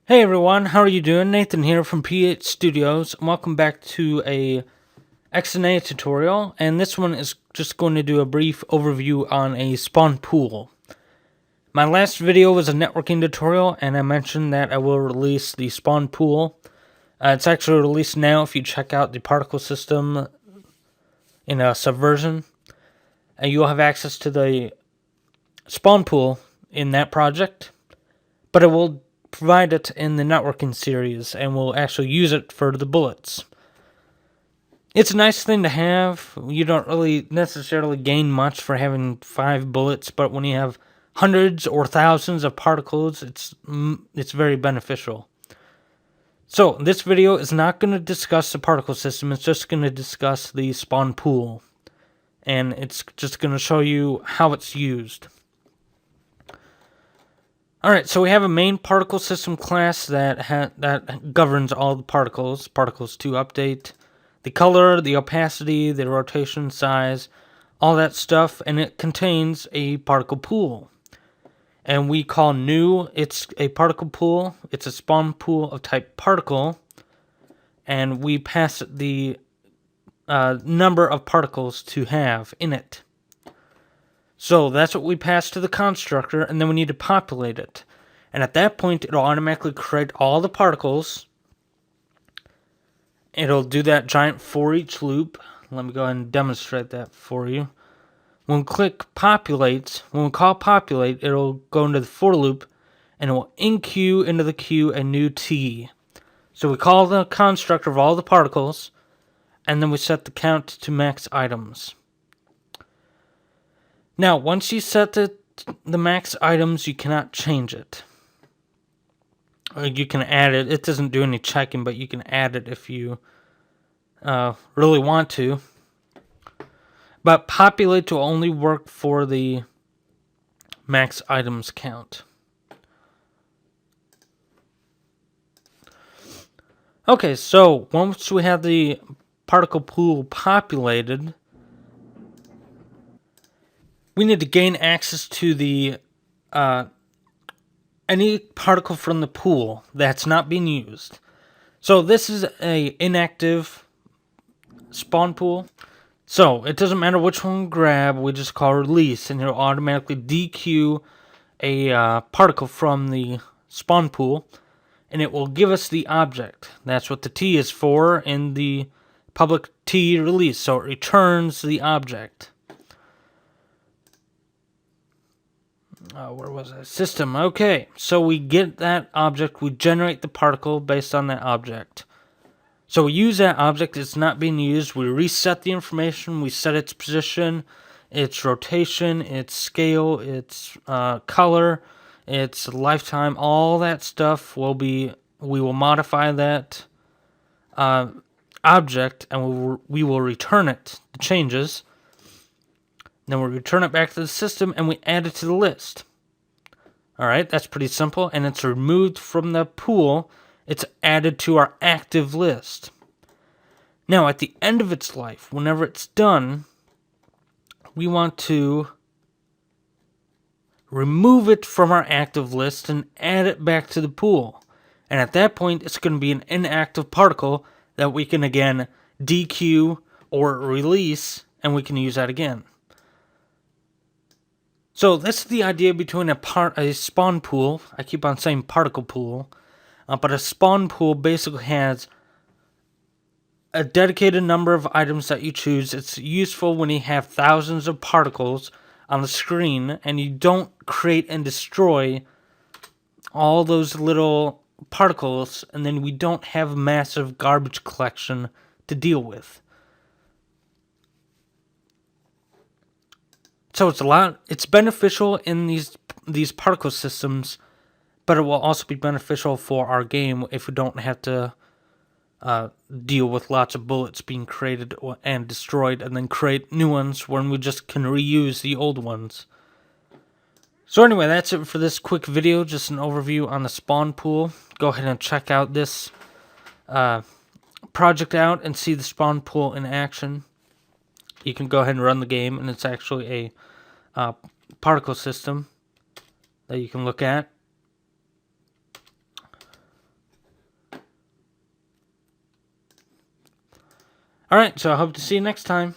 Hey everyone, how are you doing? Nathan here from P8 Studios. Welcome back to a XNA tutorial, and this one is just going to do a brief overview on a spawn pool. My last video was a networking tutorial, and I mentioned that I will release the spawn pool. It's actually released now if you check out the particle system in a subversion. And you'll have access to the spawn pool in that project, but it will provide it in the networking series, and we'll actually use it for the bullets. It's a nice thing to have. You don't really necessarily gain much for having 5 bullets, but when you have hundreds or thousands of particles, it's very beneficial. So this video is not going to discuss the particle system. It's just going to discuss the spawn pool, and it's just going to show you how it's used. Alright, so we have a main particle system class that governs all the particles. Particles to update the color, the opacity, the rotation size, all that stuff, and it contains a particle pool. And we call new, it's a particle pool, it's a spawn pool of type particle, and we pass the number of particles to have in it. So that's what we pass to the constructor, and then we need to populate it. And at that point, it'll automatically create all the particles. It'll do that giant for each loop. Let me go ahead and demonstrate that for you. When we click populate, when we call populate, it'll go into the for loop, and it will enqueue into the queue a new T. So we call the constructor of all the particles, and then we set the count to max items. Now, once you set the max items, you cannot change it. Or you can add it. It doesn't do any checking, but you can add it if you really want to. But populate will only work for the max items count. Okay, so once we have the particle pool populated, we need to gain access to the any particle from the pool that's not being used. So this is a inactive spawn pool. So it doesn't matter which one we grab, we just call release, and it'll automatically dequeue a particle from the spawn pool, and it will give us the object. That's what the T is for in the public T release. So it returns the object. Where was that? System. Okay, so we get that object, we generate the particle based on that object. So we use that object, it's not being used, we reset the information, we set its position, its rotation, its scale, its color, its lifetime, all that stuff we will modify that object, and we will return it, the changes. Then we'll return it back to the system, and we add it to the list. Alright, that's pretty simple, and it's removed from the pool. It's added to our active list. Now, at the end of its life, whenever it's done, we want to remove it from our active list and add it back to the pool. And at that point, it's going to be an inactive particle that we can again dequeue or release, and we can use that again. So that's the idea between a spawn pool. I keep on saying particle pool, but a spawn pool basically has a dedicated number of items that you choose. It's useful when you have thousands of particles on the screen and you don't create and destroy all those little particles, and then we don't have massive garbage collection to deal with. So it's beneficial in these particle systems, but it will also be beneficial for our game if we don't have to deal with lots of bullets being created and destroyed, and then create new ones when we just can reuse the old ones. So anyway, that's it for this quick video, just an overview on the spawn pool. Go ahead and check out this project out and see the spawn pool in action. You can go ahead and run the game, and it's actually a particle system that you can look at. Alright, so I hope to see you next time.